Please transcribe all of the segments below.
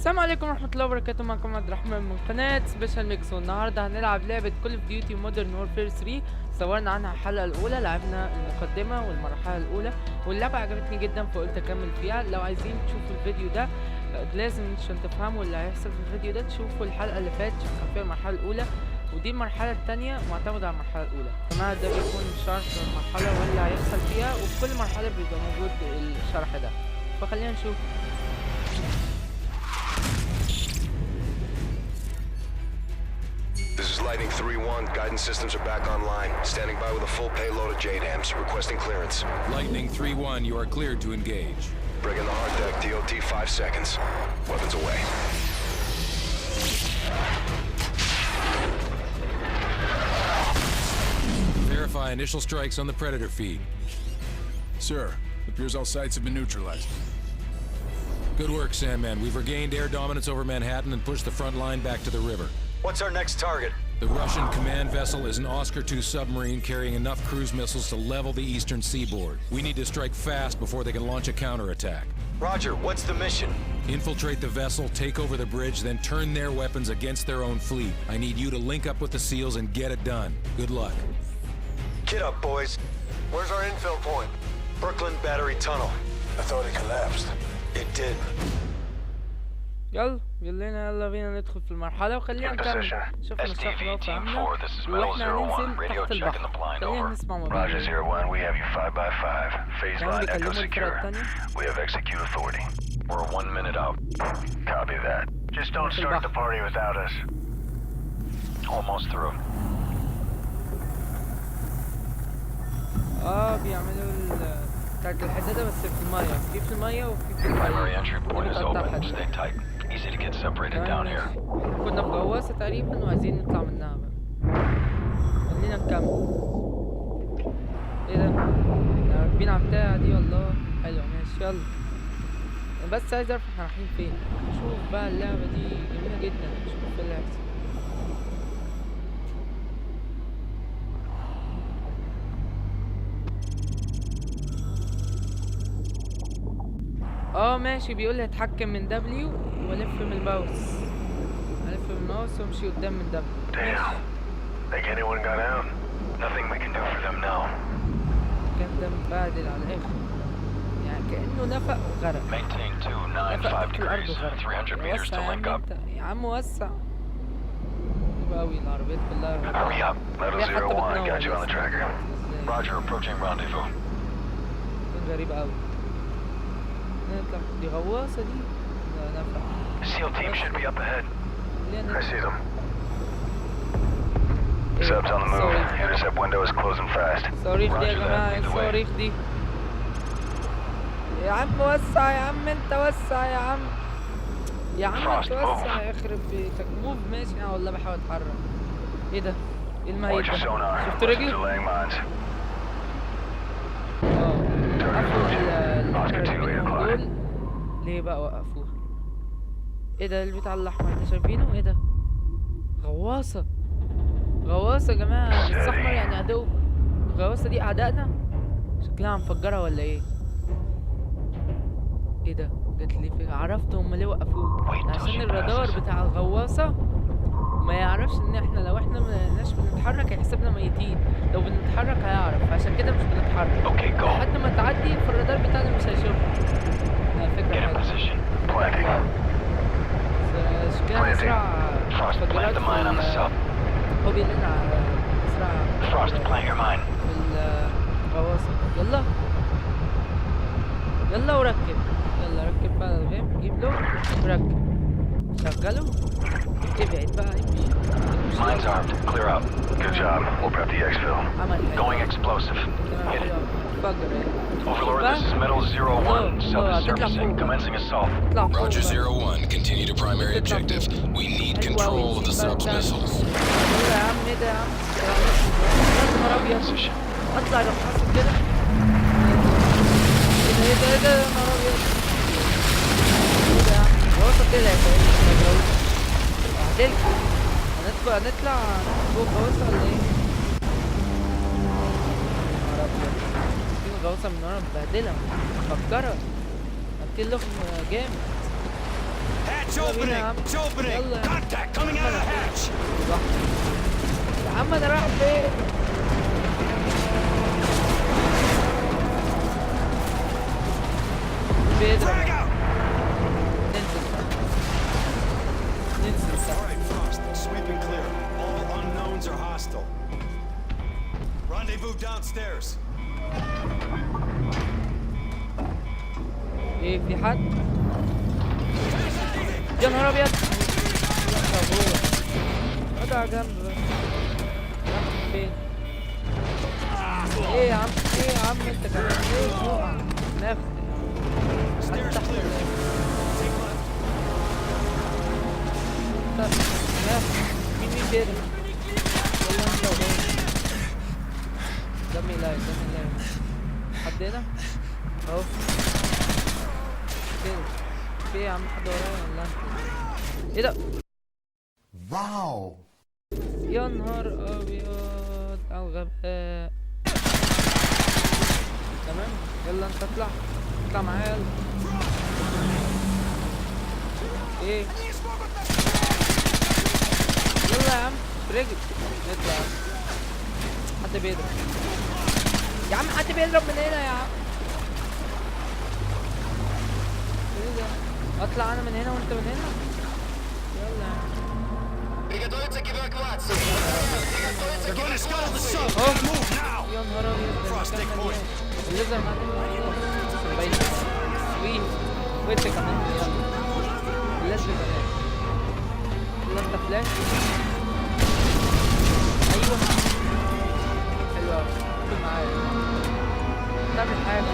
السلام عليكم ورحمة الله وبركاته. معاكم عبدالرحمن من قناة سبيشال ميكس، والنهارده هنلعب لعبة كول اوف ديوتي مودرن وورفير 3. صورنا عنها الحلقة الأولى، لعبنا المقدمة والمرحلة الأولى، واللعبة عجبتني جدا فقلت أكمل فيها. لو عايزين تشوفوا الفيديو ده لازم عشان تفهموا اللي هيحصل في الفيديو ده تشوفوا الحلقة اللي فاتت، كان فيها المرحلة الأولى، ودي المرحلة التانية معتمدة على المرحلة الأولى. كمان ده بيكون شرح المرحلة واللي هيحصل فيها، وفي كل مرحلة بيبقى موجود الشرح ده، فخلينا نشوف. This is Lightning 3-1. Guidance systems are back online. Standing by with a full payload of JDAMs. Requesting clearance. Lightning 3-1, you are cleared to engage. Bring in the hard deck. DOT 5 seconds. Weapons away. Verify initial strikes on the Predator feed. Sir, appears all sites have been neutralized. Good work, Sandman. We've regained air dominance over Manhattan and pushed the front line back to the river. What's our next target? The Russian command vessel is an Oscar II submarine carrying enough cruise missiles to level the eastern seaboard. We need to strike fast before they can launch a counterattack. Roger, what's the mission? Infiltrate the vessel, take over the bridge, then turn their weapons against their own fleet. I need you to link up with the SEALs and get it done. Good luck. Get up, boys. Where's our infill point? Brooklyn Battery Tunnel. I thought it collapsed. It did. يلا بينا ندخل في المرحلة وخلينا نكمل. شفنا الشرح ده وفهمنا، واحنا هننزل تحت البحر. خلينا نسمع موضوع Roger 0-1, we have you 5x5. Phase line echo secure. We have execute authority. We're 1 minute out. Copy that. Just don't start the party without us. Almost through. بيعملوا بتاعت الحدادة بس في المية، في المية وفي Primary entry point is open. Stay tight. Easy to get separated down here. كنا في غواصة تقريبا وعايزين نطلع منها بقى. خلينا نكمل. ايه ده؟ احنا راكبين على البتاعة دي والله حلوة. ماشي يلا. انا بس عايز اعرف احنا رايحين فين. شوف بقى اللعبة دي جميلة جدا. شوف ايه اللي هيحصل. ماشي، بيقول لي اتحكم من دبليو والف من الماوس. الف من الماوس وامشي قدام من دبليو. Damn. Think anyone got out? Nothing we can do for them now. كان ده مبهدل على الاخر، يعني كأنه نفق وغرق. Maintain 295 degrees. 300 meters to link up. يا عم وسع. حلوة أوي العربيات كلها. Hurry up. Metal 0-1, got you on the tracker. Roger, approaching rendezvous. غريبة أوي. نطلع دي غواصة دي. لا نفع. SEAL team should be up ahead. I see them. Subs on the move. Intercept window is closing fast. صواريخ دي يا جماعة، الصواريخ دي. يا عم وسع يا عم، انت وسع يا عم. يا عم انت وسع، يخرب بيتك. موف. ماشي انا والله بحاول اتحرك. ايه ده؟ ايه المهيب ده؟ شفت رجلي؟ دول ليه بقى وقفوها؟ ايه ده البتاع الاحمر ده شايفينه؟ ايه ده؟ غواصة يا جماعة. الاحمر يعني عدو. الغواصة دي اعدائنا؟ شكلها مفجرة ولا ايه؟ ايه ده؟ جت لي فكرة. عرفت هما ليه وقفوه، عشان الرادار بتاع الغواصة ما يعرفش ان احنا لو احنا مش بنتحرك هيحسبنا ميتين، لو بنتحرك هيعرف، عشان كده مش بنتحرك لحد ما تعدي في الرادار بتاعنا مش هيشوفنا. فكرة حلوة. شكلها نسرع تفجيرات هو بيقول لنا نسرع في الغواصة. يلا وركب. ركب بقى الغيم، جيب له وركب. شغله. ابعد بقى امشي. Mine's armed. Clear out. Good job. We'll prep the exfil. Going explosive. Hit it. Overlord, this is Metal 0-1. Sub is servicing. Commencing assault. Roger 0-1. Continue to primary objective. We need control of the sub's missiles. يا عم ايه ده يا عم؟ يا نهار ابيض. اطلع لو حاسب كده. ايه ده يا نهار ابيض. ايه ده يا عم؟ الغواصة طلعت اهي. بهدلكوا. هنطلع فوق غواصة ولا ايه؟ يا نهار ابيض. في غواصة من ورا مبهدلة مفجرة. هتكلف جامد. Hatch يلا بينا يا opening! عم. It's opening! يلا. Contact coming out of the hatch! يا عم انا رايح فين؟ بيضرب. Frag out! ننزل All right, Frost. Sweeping clear. All unknowns are hostile. Rendezvous downstairs. ايه في حد؟ يا نهار ابيض! اقعد على جنب بس. راح فين؟ ايه يا عم؟ ايه يا عم انت كمان؟ ايه تقع؟ نفس Stairs clear. Take left. مين بيضرب؟ ولا انت وهو؟ دمي لايك حد هنا؟ اهو كده في يا عم حد ورايا ولا انت؟ ايه ده؟ واو يا نهار ابيض على الغباء. تمام يلا انت اطلع معايا يلا. ايه يلا يا عم رجل اطلع يا عم. حد بيضرب يا عم، حد بيضرب من هنا يا عم. ايه ده؟ اطلع انا من هنا وانت من هنا. يلا يا عم. They're going to scuttle the sub. Oh. Gotta move now. يا نهار ابيض ده Frost, المكان take point. مليان. الليزر معانا باين سويت وانت كمان يلا الليزر كمان. يلا انت فلاش. ايوه حلو اوي خد معايا تعمل حاجة.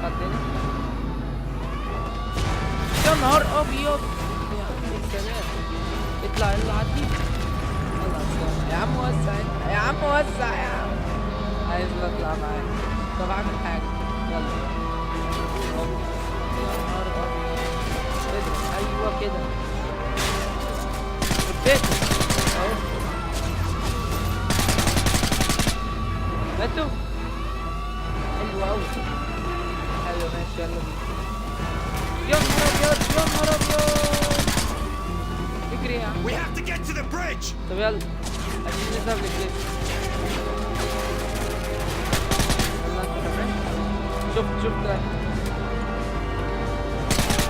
خدنا يا نهار ابيض يا عم السلام. اطلع يلا عدي يلا يا عم وسع انت يا عم وسع يا عم. عايز اطلع معاك طب اعمل حاجة يلا. يا نهار ابيض اضرب ايوه كده ربيته اهو ماتوا. حلو اوي حلو ماشي يلا بينا. يا نهار ابيض يا نهار ابيض اجري يا عم. We have to get to the bridge. طب يلا عايزين نذهب للجيش. يلا انت كمان شفت ده.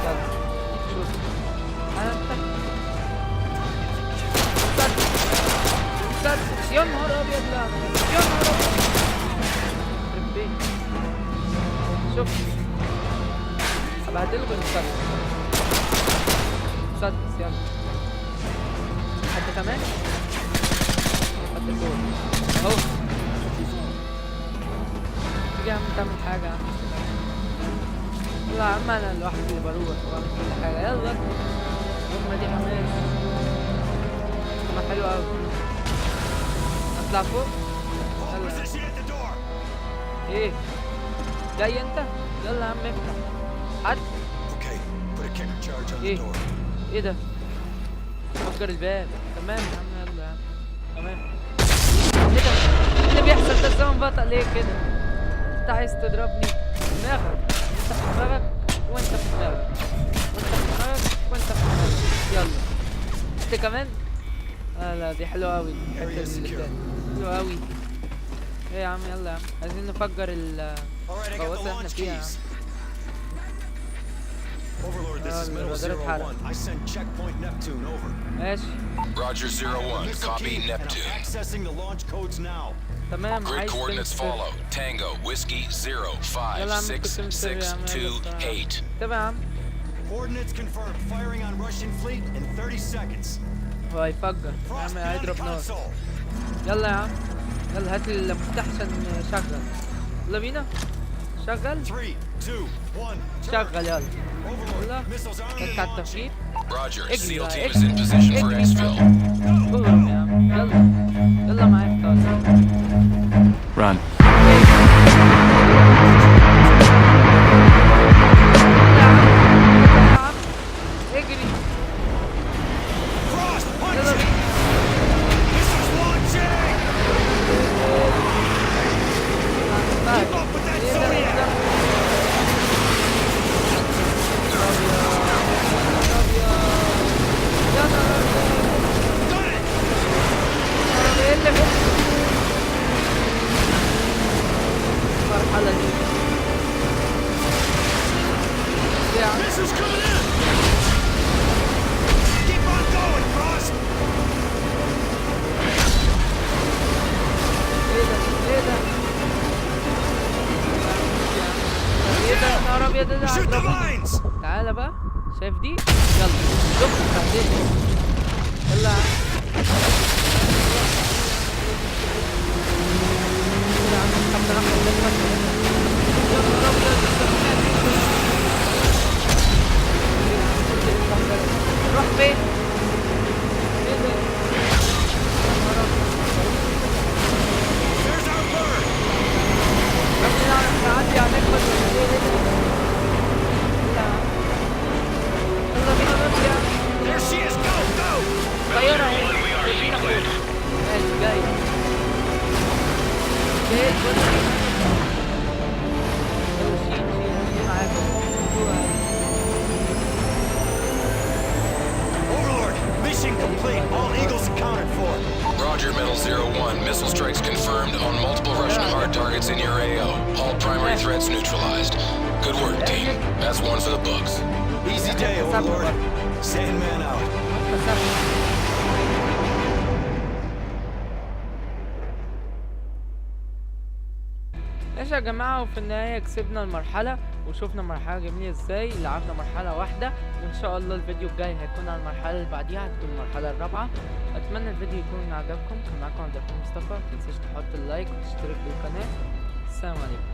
يلا شوف انا انت مسدس يا نهار ابيض. لا يا نهار ابيض ربيت شوف هبهدله بالمسدس. مسدس يلا. حد كمان؟ حد فوق اهو. تيجي يا عم تعمل حاجة يا عم. يلا يا عم انا الواحد اللي بروح واعمل كل حاجة. يلا هما دي حماس. هما حلو اوي. اطلع فوق يلا. Position at the door. ايه جاي انت؟ يلا يا عم افتح. حد؟ Okay, put a kicker charge on the ايه door. ايه ده؟ فجر الباب. تمام يا عم يلا يا عم تمام. ايه ده؟ ايه اللي بيحصل ده؟ الزمن بطأ ليه كده؟ انت عايز تضربني؟ دماغك انت في دماغك وانت في دماغك وانت في دماغك وانت في دماغك. يلا انت كمان؟ لا دي حلوة اوي الحتة اللي فاتت حلوة اوي. ايه يا عم يلا يا عم عايزين نفجر All right, I got the الغواصة احنا launch فيها يا عم. keys. Overlord, this is Middle الرادار اتحرق. 01. I send checkpoint Neptune over. ماشي Roger 01, Missile copy key, and I'm Neptune. accessing the launch codes now. تمام. Grid عايز coordinates تمسك. follow. Tango, Whiskey, 05662 تمام يا عم. Coordinates confirmed. Firing on Russian fleet in 30 seconds. هو هيفجر يا Frost, عم get on the هيضرب نار. console. يلا يا عم يلا هات المفتاح عشان نشغل. يلا بينا شغل 3, 2, 1. شغل يلا. Overlord, يلا missiles armed تك and على launching. التفكير. Roger, اجري SEAL بقى team is اجري in position for اجري. exfil. اهرب يا عم يلا يلا معاك خلاص. run يا عم اجري. Frost, punch يلا it! بينا. Missiles launching! Keep up with that ايه ده؟ Zodiac! عم. ايه ده ايه ده ايه ده يا نهار ابيض، ده هيضربوني. تعالى بقى، شايف دي؟ يلا زق تحديد. يلا يا عم. روح فين؟ ايه ده؟ بس نعرف نعدي على نكبة ايه ده؟ يلا بينا نمشي يا عم. طيارة اهي شايفين اخوك. ماشي جاي جاي بص. شيل معاكم. Overlord, mission complete. All Eagles accounted for. Roger, Metal 01. Missile strikes confirmed on multiple Russian hard targets in your AO. All primary threats neutralized. Good work, team. That's one for the books. Easy day, Overlord. Sandman out. ماشي يا جماعة، وفي النهاية كسبنا المرحلة وشوفنا مرحلة جميلة ازاي. لعبنا مرحلة واحدة، وان شاء الله الفيديو الجاي هيكون على المرحلة اللي بعديها، هتكون المرحلة الرابعة. اتمنى الفيديو يكون عجبكم. كان معاكم عبدالرحمن مصطفى. متنسوش تحطوا اللايك وتشتركوا بالقناة. السلام عليكم.